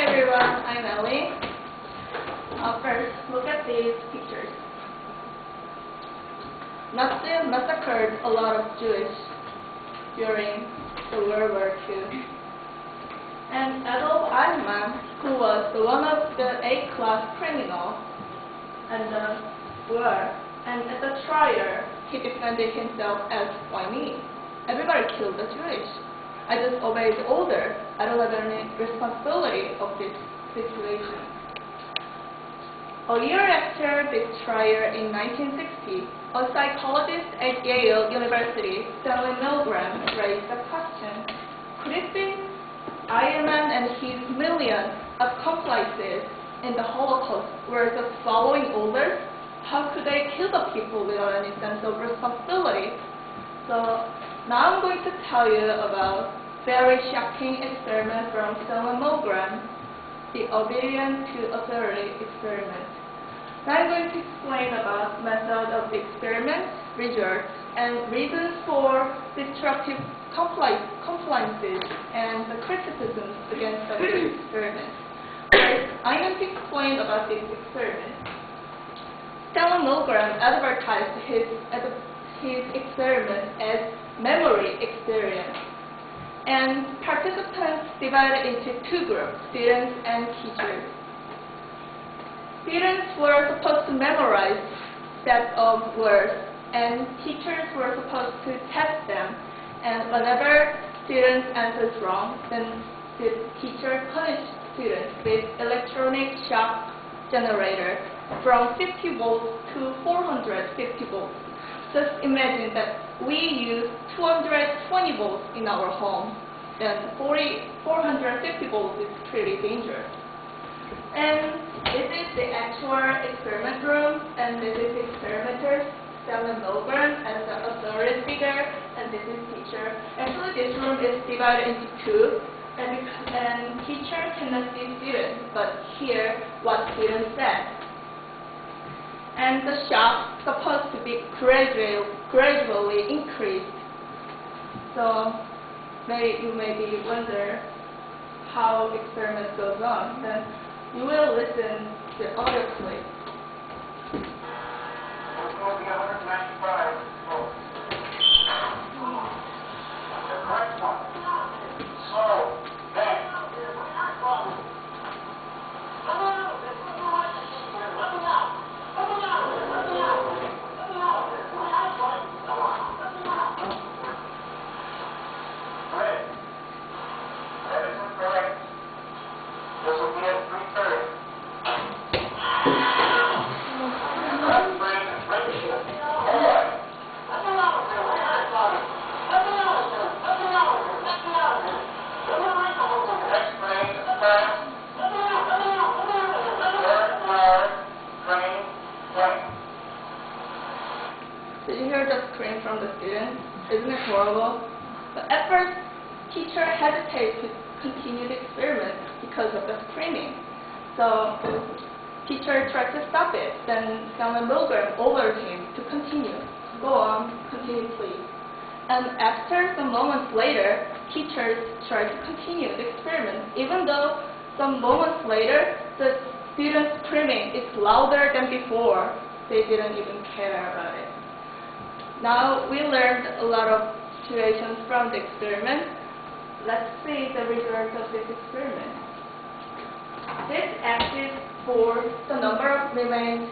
everyone, I'm Ellie. First, look at these pictures. Nazi massacred a lot of Jews during the World War II. And Adolf Eichmann, who was one of the A-class criminals in the war, and at the trial, he defended himself as, why me? Everybody killed the Jewish. I just obeyed the order. I don't have any responsibility of this situation. A year after this trial in 1960, a psychologist at Yale University, Stanley Milgram, raised the question, could it be Eichmann and his millions of accomplices in the Holocaust were just following orders? How could they kill the people without any sense of responsibility? So now I'm going to tell you about very shocking experiment from Stanley Milgram, the obedience to authority experiment. Now I'm going to explain about method of the experiment, results, and reasons for destructive compliances and the criticisms against the experiment. First, I'm going to explain about this experiment. Stanley Milgram advertised his experiment as memory experience. And participants divided into two groups, students and teachers. Students were supposed to memorize set of words, and teachers were supposed to test them. And whenever students answered wrong, then the teacher punished students with electronic shock generator from 50 volts to 450 volts. Just imagine that we use 220 volts in our home, then 450 volts is pretty dangerous. And this is the actual experiment room, and this is the experimenter, Stanley Milgram, as the authority figure, and this is teacher. Actually, this room is divided into two, and teacher cannot see students, but hear what students said. And the shock is supposed to be gradually increased. So you may wonder how experiment goes on. Then you will listen to the audio clip. It's going to be 195 volts. The correct one. Slow. Bang. Did you hear the scream from the students? Isn't it horrible? But at first, teacher hesitated to continue the experiment because of the screaming. So teacher tried to stop it. Then Stanley Milgram ordered him to continue. Go on, continue please. And after some moments later, teachers tried to continue the experiment, even though some moments later, the students' screaming is louder than before. They didn't even care about it. Now we learned a lot of situations from the experiment. Let's see the results of this experiment. This axis for the number of remained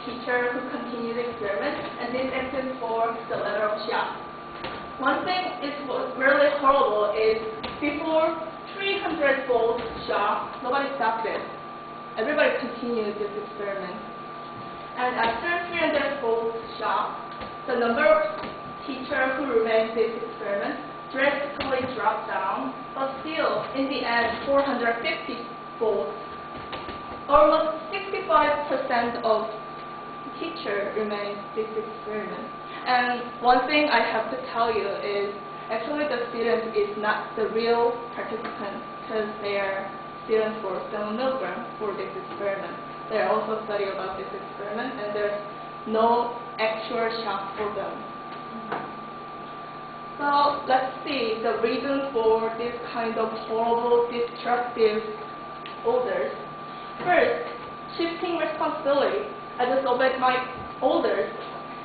teachers who continued the experiment, and this axis for the level of shock. One thing is what's really horrible is before 300 volts shock, nobody stopped it. Everybody continued this experiment. And after 300 volts shock, the number of teachers who remained this experiment drastically dropped down, but still, in the end, 450 volts. Almost 65% of teachers remained this experiment. And one thing I have to tell you is, actually the student is not the real participant, because they are students for Stanley Milgram for this experiment. They also study about this experiment, and there's no actual shock for them. So let's see the reason for this kind of horrible, destructive orders. First, shifting responsibility. I just obeyed my orders.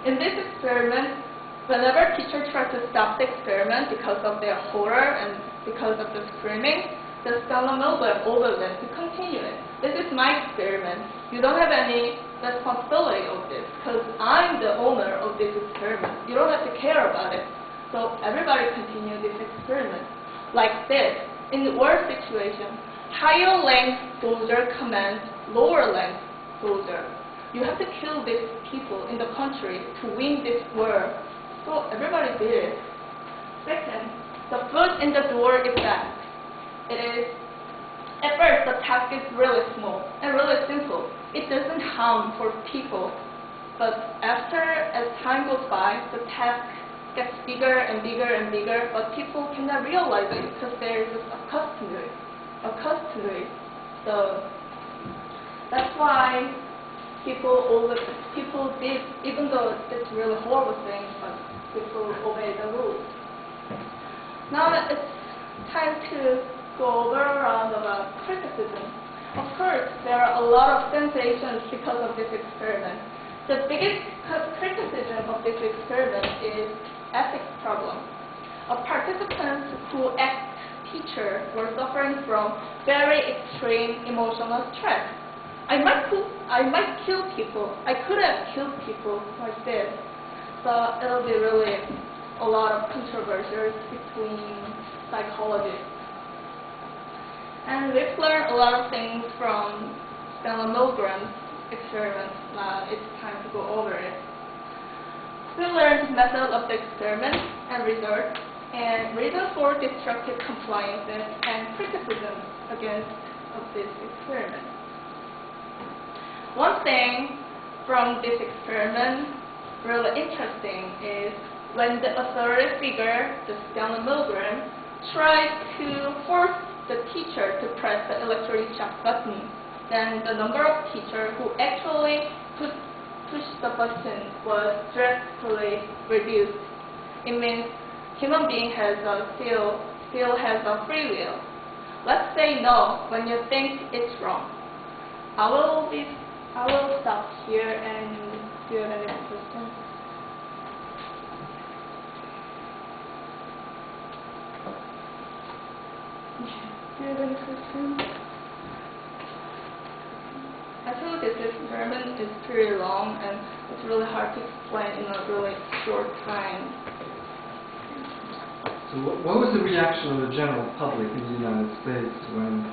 In this experiment, whenever teacher tries to stop the experiment because of their horror and because of the screaming, the Stellar Milgram orders them to continue it. This is my experiment. You don't have any responsibility of this because I'm the owner of this experiment. You don't have to care about it. So everybody continue this experiment. Like this, in the war situation, higher rank soldier commands lower rank soldier. You have to kill these people in the country to win this war. So everybody did it. Second, the foot in the door effect. It is, at first the task is really small and really simple. It doesn't harm for people. But after, as time goes by, the task gets bigger and bigger and bigger, but people cannot realize it because they're just accustomed to it. So that's why people did, even though it's really horrible thing, but people obey the rules. Now it's time to go over around about criticism. Of course, there are a lot of sensations because of this experiment. The biggest criticism of this experiment is ethics problem. Participants who act teacher were suffering from very extreme emotional stress. I might kill people. I could have killed people like this. So it'll be really a lot of controversies between psychologists. And we've learned a lot of things from Stellar Milgram's experiment. Now it's time to go over it. We learned the method of the experiment and results, and reason for destructive compliances and criticism against of this experiment. One thing from this experiment really interesting is when the authority figure, the Stellar Milgram, tried to force the teacher to press the electric shock button, then the number of teachers who actually pushed the button was drastically reduced. It means human being still has a free will. Let's say no when you think it's wrong. I will stop here, and do you have any questions? Do you have any questions? I feel this experiment is pretty long and it's really hard to explain in a really short time. So what was the reaction of the general public in the United States when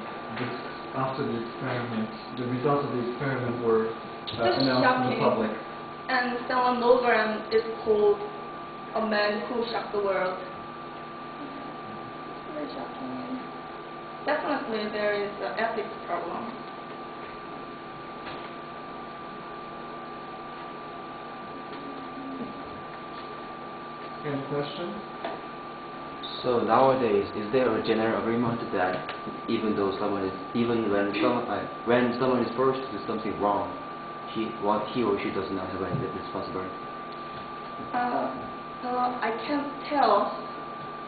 after the experiment, the results of the experiment were announced in the public? And Stellar Milgram is called a man who shocked the world. It's very shocking. Definitely there is an ethics problem. Any questions? So nowadays, is there a general agreement that even when someone is forced to do something wrong, he or she does not have any responsibility? I can't tell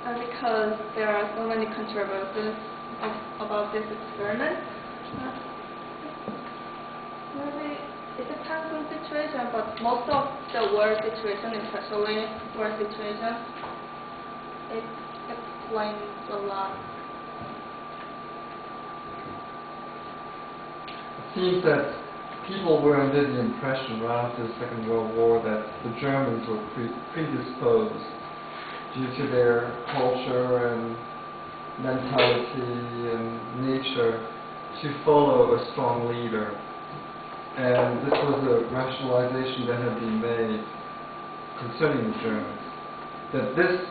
because there are so many controversies about this experiment. Maybe it depends on the situation, but most of the war situation, especially war situation, it explains a lot. It seems that people were under the impression right after the Second World War that the Germans were predisposed due to their culture and mentality and nature to follow a strong leader. And this was a rationalization that had been made concerning the Germans. That this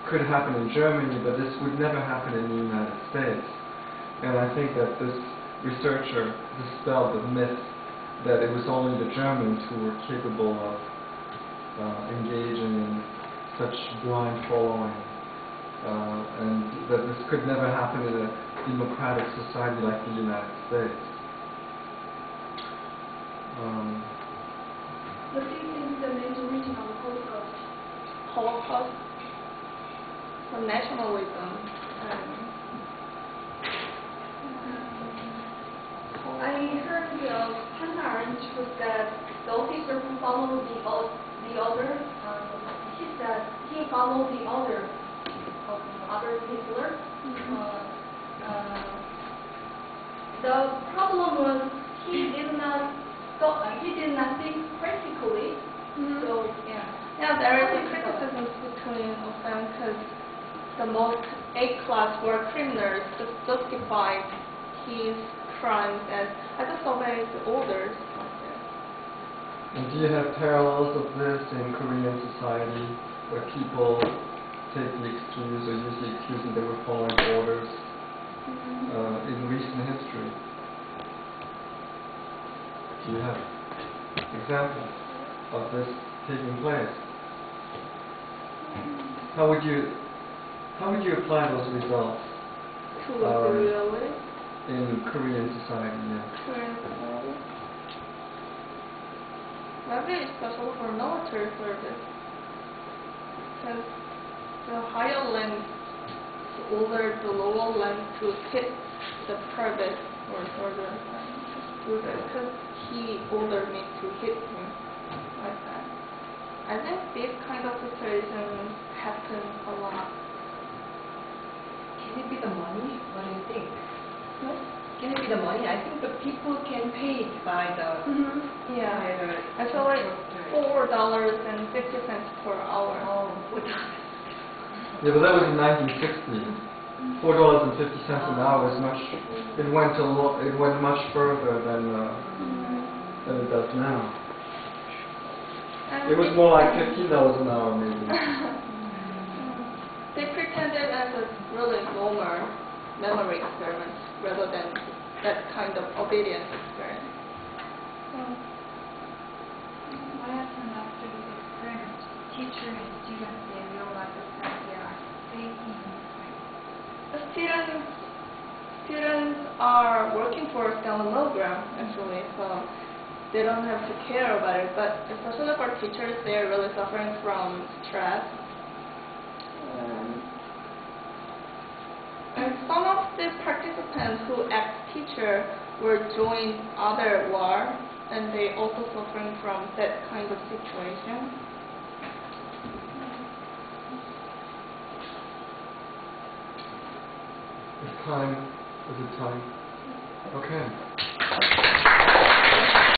could happen in Germany, but this would never happen in the United States. And I think that this researcher dispelled the myth that it was only the Germans who were capable of engaging in such blind following. And that this could never happen in a democratic society like the United States. What do you think is the main origin of Holocaust? Holocaust, the nationalism, Hannah Arendt who said those teachers who follow the order, she said he followed the order of other Hitler. The problem was he did not think critically. Mhm. So yeah. Yeah, there is a criticism between of them because the most A-class war criminals just justified his crimes and I just obeyed the orders like that. And do you have parallels of this in Korean society where people take the excuse or use the excuse that they were following orders in recent history? Do you have examples of this taking place? How would you apply those results To the reality, in Korean society? Yeah. Korean society. Maybe especially for military service. Because the higher rank order the lower rank to hit the private or sergeant and just do that because he ordered me to hit him like that. I think these kind of situations happen a lot. Can it be the money? What do you think? Yes? Can it be the money? I think the people can pay it by the Yeah. by the Actually, instructor. $4.50 per hour. Oh, Yeah, but that was in 1960. $4.50 an hour is much. It went much further than it does now. And It was more like $15 an hour, maybe. They pretended as a really normal memory experiment rather than that kind of obedience experiment. What happened after this experiment? Teacher and students, they realize that they are faking The students are working for a milligram actually, so they don't have to care about it. But especially for teachers, they are really suffering from stress. And some of the participants who act teacher were joined other war, and they also suffering from that kind of situation. Is it time? Okay.